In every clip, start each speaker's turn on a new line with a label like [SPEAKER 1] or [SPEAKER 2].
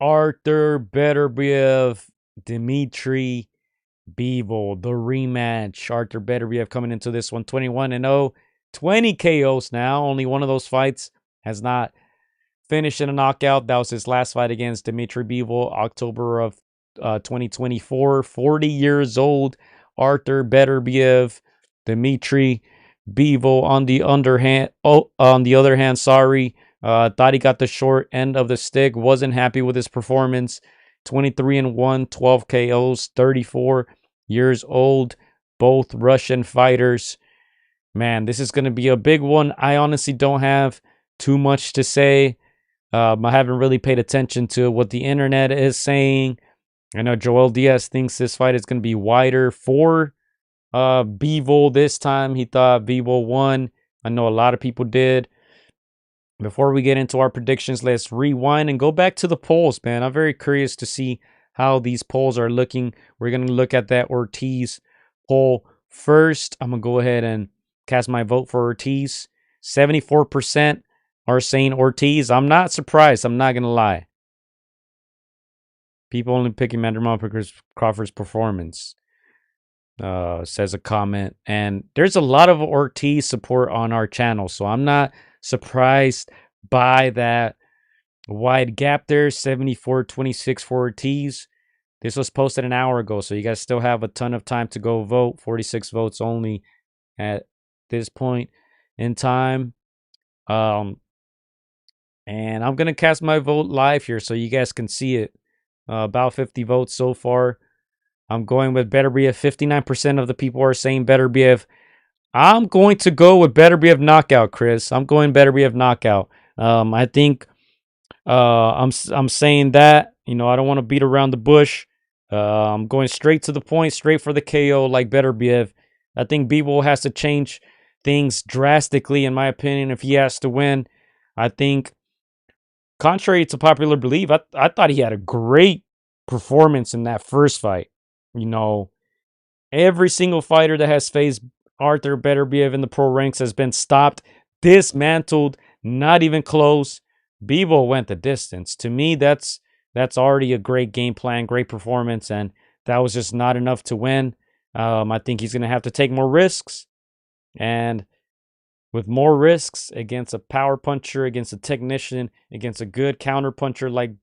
[SPEAKER 1] Arthur Beterbiev, Dmitry Bivol, the rematch. Arthur Beterbiev coming into this one 21-0, 20 KOs now. Only one of those fights has not finished in a knockout. That was his last fight against Dmitry Bivol, October of 2024. 40 years old, Arthur Beterbiev, Dmitry Bivol. On the other hand, thought he got the short end of the stick. Wasn't happy with his performance. 23-1, 12 KOs, 34 years old. Both Russian fighters. Man, this is going to be a big one. I honestly don't have too much to say. I haven't really paid attention to what the internet is saying. I know Joel Diaz thinks this fight is going to be wider for Bivol this time. He thought Bivol won. I know a lot of people did. Before we get into our predictions, let's rewind and go back to the polls, man. I'm very curious to see how these polls are looking. We're going to look at that Ortiz poll first. I'm going to go ahead and cast my vote for Ortiz. 74% are saying Ortiz. I'm not surprised. I'm not going to lie. People only picking Manderman Crawford's performance, says a comment. And there's a lot of Ortiz support on our channel, so I'm not surprised by that wide gap there. 74-26 for Ortiz. This was posted an hour ago, so you guys still have a ton of time to go vote. 46 votes only at this point in time. And I'm going to cast my vote live here so you guys can see it. About 50 votes so far. I'm going with Beterbiev. 59% of the people are saying Beterbiev. I'm going to go with Beterbiev knockout, Chris. I'm going Beterbiev knockout. I think I'm saying that. You know, I don't want to beat around the bush. I'm going straight to the point, straight for the KO like Beterbiev. I think Bivol has to change things drastically, in my opinion, if he has to win. I think, contrary to popular belief, I thought he had a great performance in that first fight. You know, every single fighter that has faced Arthur Beterbiev in the pro ranks has been stopped, dismantled, not even close. Bivol went the distance. To me, that's already a great game plan, great performance, and that was just not enough to win. I think he's going to have to take more risks, and with more risks against a power puncher, against a technician, against a good counter puncher like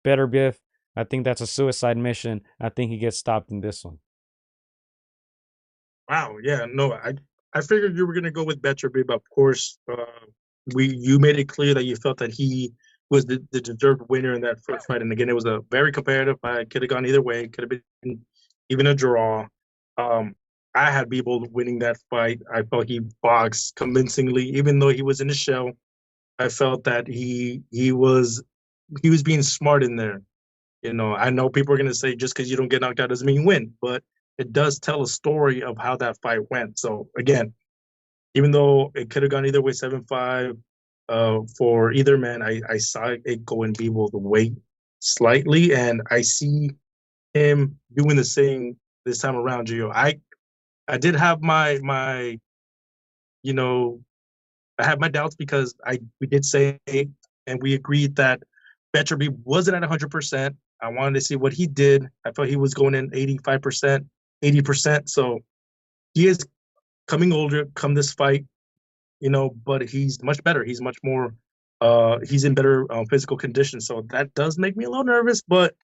[SPEAKER 1] Beterbiev, I think that's a suicide mission. I think he gets stopped in this one.
[SPEAKER 2] Wow, yeah, no, I figured you were gonna go with Beterbiev. Of course, you made it clear that you felt that he was the deserved winner in that first fight. And again, it was a very competitive fight. Could have gone either way. Could have been even a draw. Um, I had Bivol winning that fight. I felt he boxed convincingly, even though he was in the shell. I felt that he was being smart in there. You know, I know people are gonna say just because you don't get knocked out doesn't mean you win, but it does tell a story of how that fight went. So again, even though it could have gone either way, 7-5 for either man, I saw it going Bivol the way slightly, and I see him doing the same this time around. Gio, I did have my you know I had my doubts because we did say and we agreed that Beterbiev wasn't at 100%. I wanted to see what he did. I thought he was going in 85%, 80%. So he is coming older come this fight, but he's much better. He's much more, he's in better physical condition. So that does make me a little nervous, but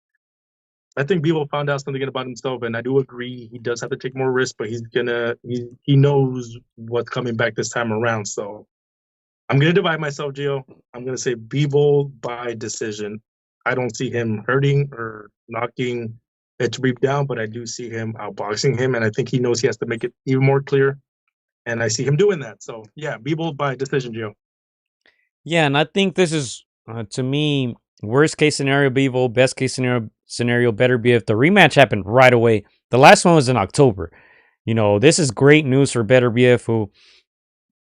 [SPEAKER 2] I think Bivol found out something about himself, and I do agree he does have to take more risks, but he knows what's coming back this time around. So I'm gonna divide myself, Gio. I'm gonna say Bivol by decision. I don't see him hurting or knocking Beterbiev down, but I do see him outboxing him, and I think he knows he has to make it even more clear. And I see him doing that. So yeah, Bivol by decision, Gio.
[SPEAKER 1] Yeah, and I think this is, to me, worst case scenario Bivol, best case scenario Beterbiev. The rematch happened right away. The last one was in October. You know, this is great news for Beterbiev, who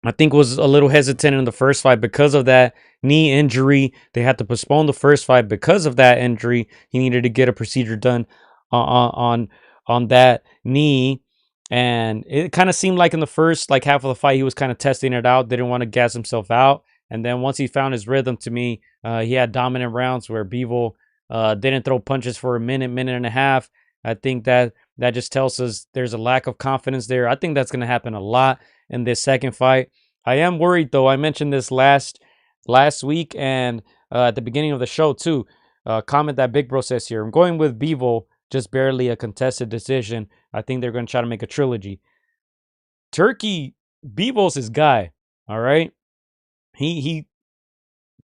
[SPEAKER 1] I think was a little hesitant in the first fight because of that knee injury. They had to postpone the first fight because of that injury. He needed to get a procedure done on that knee. And it kind of seemed like in the first half of the fight, he was kind of testing it out, didn't want to gas himself out. And then once he found his rhythm, to me, he had dominant rounds where Bivol Didn't throw punches for a minute, minute and a half. I think that just tells us there's a lack of confidence there. I think that's going to happen a lot in this second fight. I am worried though. I mentioned this last week and at the beginning of the show too. Comment that Big Bro says here. I'm going with Bivol, just barely a contested decision. I think they're going to try to make a trilogy. Turkey, Bivol's his guy. All right. He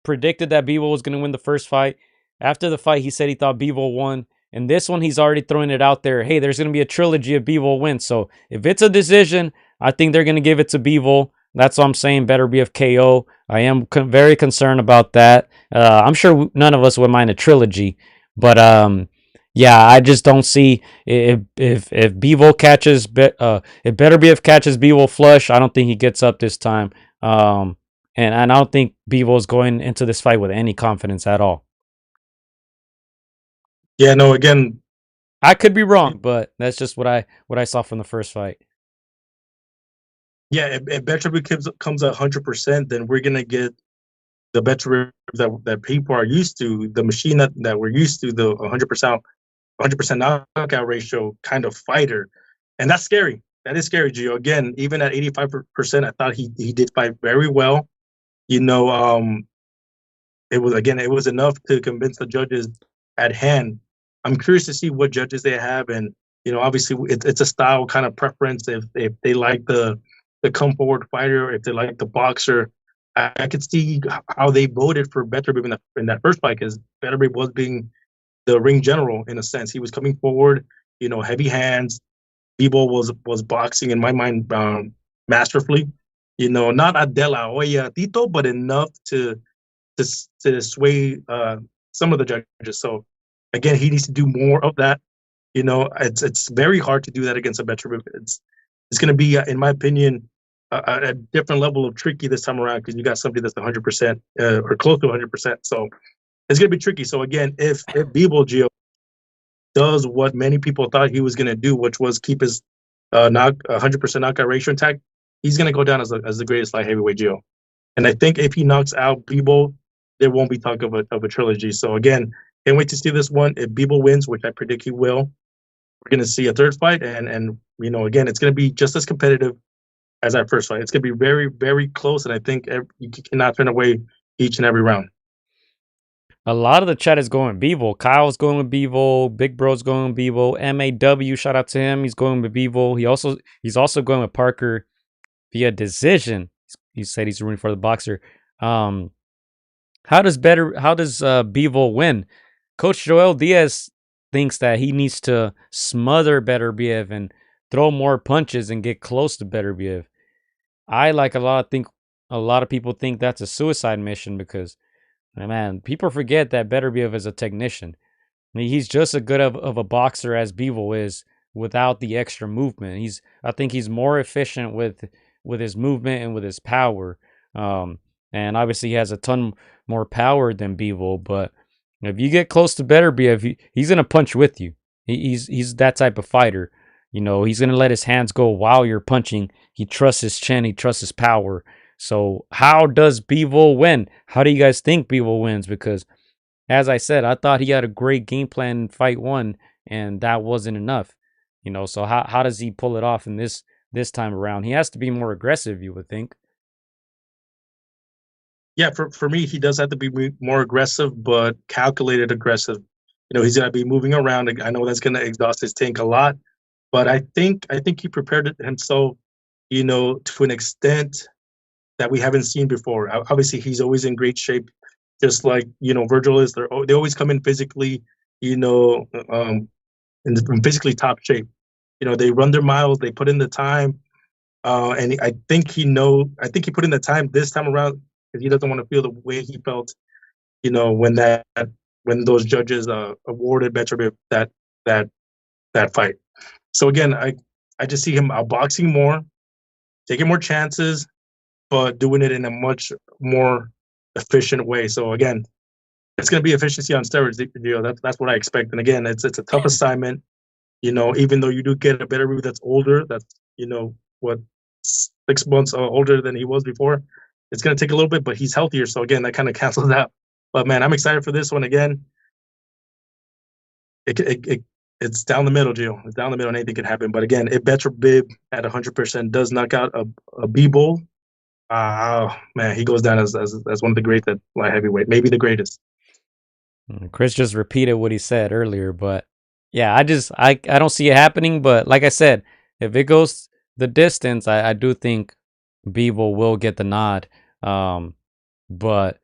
[SPEAKER 1] predicted that Bivol was going to win the first fight. After the fight, he said he thought Bivol won. And this one, he's already throwing it out there. Hey, there's going to be a trilogy of Bivol wins. So if it's a decision, I think they're going to give it to Bivol. That's what I'm saying. Beterbiev KO. I am very concerned about that. I'm sure none of us would mind a trilogy, but yeah, I just don't see if Bivol catches if Beterbiev catches Bivol flush. I don't think he gets up this time. And I don't think Bivol is going into this fight with any confidence at all.
[SPEAKER 2] Yeah, no, again,
[SPEAKER 1] I could be wrong, but that's just what I saw from the first fight.
[SPEAKER 2] yeah, if Beterbiev comes 100%, then we're gonna get the Beterbiev that people are used to, the machine that we're used to, the 100% knockout ratio kind of fighter, and that's scary. That is scary, Gio. Again, even at 85%, I thought he did fight very well. You know, it was enough to convince the judges at hand. I'm curious to see what judges they have, and obviously it's a style kind of preference. If they like the come forward fighter, if they like the boxer, I could see how they voted for Beterbiev in that first fight, because Beterbiev was being the ring general in a sense. He was coming forward, heavy hands. Bivol was boxing in my mind masterfully. Not a De La Hoya Tito, but enough to sway some of the judges. So again, he needs to do more of that. It's very hard to do that against a Beterbiev. It's going to be, in my opinion, a different level of tricky this time around, because you got somebody that's 100% or close to 100%. So it's going to be tricky. So again, if Bivol Gio does what many people thought he was going to do, which was keep his 100% knockout ratio intact, he's going to go down as the greatest light heavyweight Gio. And I think if he knocks out Bivol, there won't be talk of a trilogy. So again, can't wait to see this one. If Bivol wins, which I predict he will, we're going to see a third fight, and again, it's going to be just as competitive as that first fight. It's going to be very, very close, and I think you cannot turn away each and every round.
[SPEAKER 1] A lot of the chat is going Bivol. Kyle's going with Bivol. Big Bro's going with Bivol. MAW, shout out to him. He's going with Bivol. He's also going with Parker via decision. He said he's rooting for the boxer. How does Bivol win? Coach Joel Diaz thinks that he needs to smother Beterbiev and throw more punches and get close to Beterbiev. I a lot of people think that's a suicide mission, because man, people forget that Beterbiev is a technician. I mean, he's just as good of a boxer as Bivol is without the extra movement. I think he's more efficient with his movement and with his power. And obviously he has a ton more power than Bivol, but if you get close to Beterbiev, he's gonna punch with you. He's that type of fighter. He's gonna let his hands go while you're punching. He trusts his chin. He trusts his power. So how does Bivol win? How do you guys think Bivol wins? Because as I said, I thought he had a great game plan in fight one, and that wasn't enough. So how does he pull it off in this time around? He has to be more aggressive, you would think.
[SPEAKER 2] Yeah, for me, he does have to be more aggressive, but calculated aggressive. He's going to be moving around. I know that's going to exhaust his tank a lot, but I think he prepared himself, to an extent that we haven't seen before. Obviously, he's always in great shape, just like Virgil is. They always come in physically, in physically top shape. They run their miles, they put in the time, and I think he put in the time this time around, because he doesn't want to feel the way he felt, when those judges awarded Beterbiev that fight. So again, I just see him outboxing more, taking more chances, but doing it in a much more efficient way. So again, it's going to be efficiency on steroids. That's what I expect. And again, it's a tough assignment. Even though you do get a Beterbiev that's older, that's what 6 months older than he was before. It's going to take a little bit, but he's healthier. So again, that kind of cancels out. But man, I'm excited for this one again. it's down the middle, Gio. It's down the middle, and anything can happen. But again, if Beterbiev at 100% does knock out a Bivol, oh man, he goes down as one of the greats at light heavyweight, maybe the greatest.
[SPEAKER 1] Chris just repeated what he said earlier, but yeah, I don't see it happening. But like I said, if it goes the distance, I do think Beeble will get the nod. But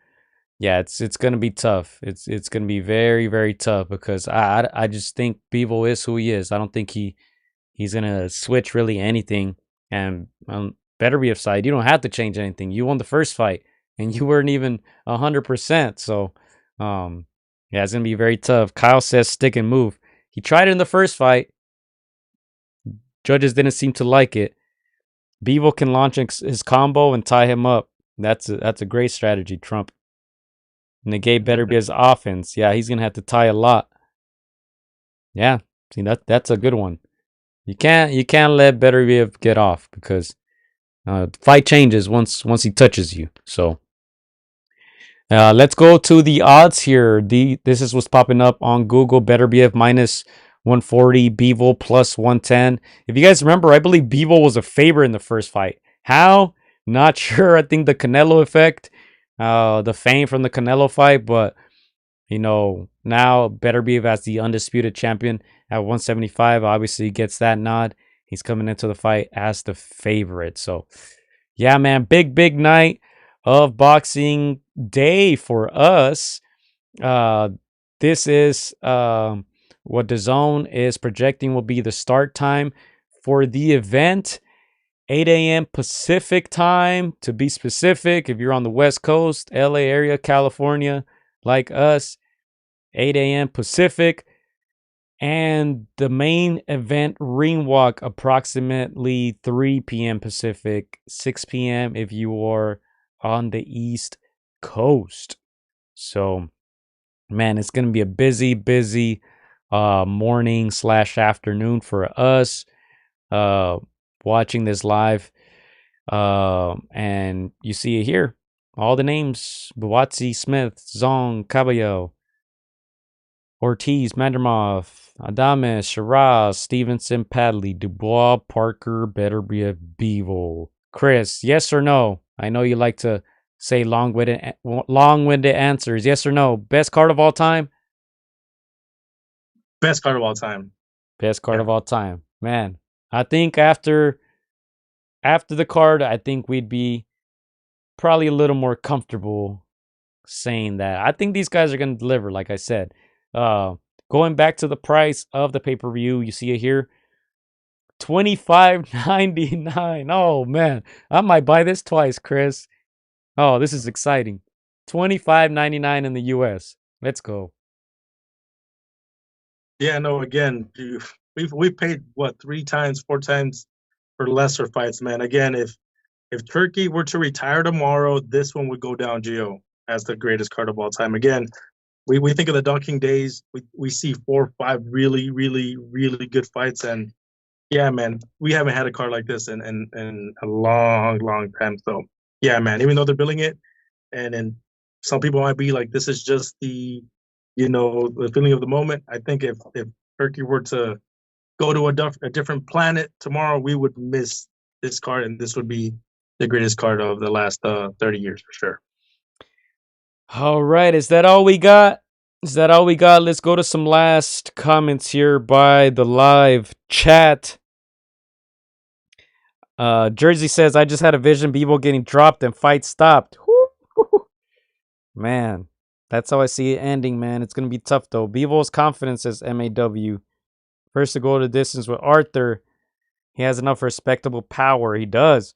[SPEAKER 1] yeah, it's gonna be tough. It's gonna be very very tough because I just think Beeble is who he is. I don't think he's gonna switch really anything. And Beterbiev side, you don't have to change anything. You won the first fight, and you weren't even 100%. So, yeah, it's gonna be very tough. Kyle says stick and move. He tried it in the first fight. Judges didn't seem to like it. Bevo can launch his combo and tie him up. That's a great strategy, Trump. Negate Beterbiev's offense. Yeah, he's gonna have to tie a lot. Yeah, see that's a good one. You can't let Beterbiev get off because the fight changes once he touches you. So let's go to the odds here. This is what's popping up on Google. Beterbiev minus 140, Bivol plus 110. If you guys remember, I believe Bivol was a favorite in the first fight. How? Not sure. I think the Canelo effect, the fame from the Canelo fight, but now Beterbiev as the undisputed champion at 175 obviously gets that nod. He's coming into the fight as the favorite. So, yeah, man, big night of Boxing Day for us. This is what the zone is projecting will be the start time for the event. 8 a.m. Pacific time, to be specific. If you're on the West Coast, LA area, California, like us, 8 a.m. Pacific. And the main event ring walk approximately 3 p.m. Pacific, 6 p.m. if you are on the East Coast. So, man, it's going to be a busy morning / afternoon for us watching this live. And you see it here. All the names: Buatsi, Smith, Zong, Caballero, Ortiz, Mandermoff, Adames, Shiraz, Stevenson, Padley, Dubois, Parker, Beterbiev, Bivol. Chris, yes or no? I know you like to say long-winded answers. Yes or no? Best card of all time?
[SPEAKER 2] Best card of all time.
[SPEAKER 1] Best card
[SPEAKER 2] Yeah.
[SPEAKER 1] of all time. Man, I think after the card, I think we'd be probably a little more comfortable saying that. I think these guys are going to deliver, like I said. Going back to the price of the pay-per-view, you see it here. $25.99. Oh man, I might buy this twice, Chris. Oh, this is exciting. $25.99 in the US. Let's go.
[SPEAKER 2] Yeah, no, again, we've paid what 3 times, 4 times for lesser fights, man. Again, if Turkey were to retire tomorrow, this one would go down, Gio, as the greatest card of all time. Again, we think of the dunking days. We see 4 or 5 really good fights, and yeah, man, we haven't had a card like this in a long time. So yeah, man, even though they're billing it, and some people might be like, this is just the feeling of the moment. I think if Turkey were to go to a different planet tomorrow, we would miss this card, and this would be the greatest card of the last 30 years for sure.
[SPEAKER 1] All right, is that all we got? Is that all we got? Let's go to some last comments here by the live chat. Jersey says, I just had a vision, Bivol getting dropped and fight stopped. Man, that's how I see it ending, man. It's going to be tough, though. Bivol's confidence says MAW. First to go the distance with Arthur. He has enough respectable power. He does.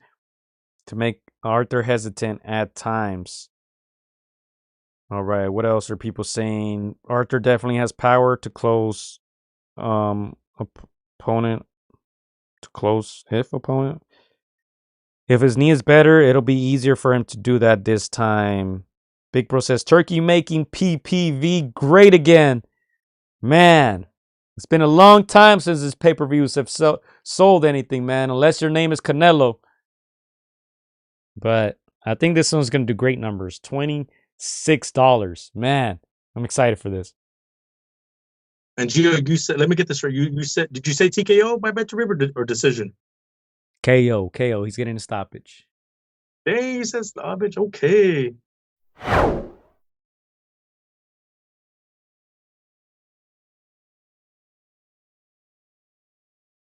[SPEAKER 1] To make Arthur hesitant at times. All right, what else are people saying? Arthur definitely has power to close opponent. To close if opponent. If his knee is better, it'll be easier for him to do that this time. Big Bro says, Turkey making PPV great again. Man, it's been a long time since his pay-per-views have sold anything, man, unless your name is Canelo. But I think this one's going to do great numbers. $26. Man, I'm excited for this.
[SPEAKER 2] And Gio, you said, let me get this right. You said, did you say TKO by Beterbiev or decision?
[SPEAKER 1] KO. He's getting a stoppage.
[SPEAKER 2] Hey, he says stoppage. Okay.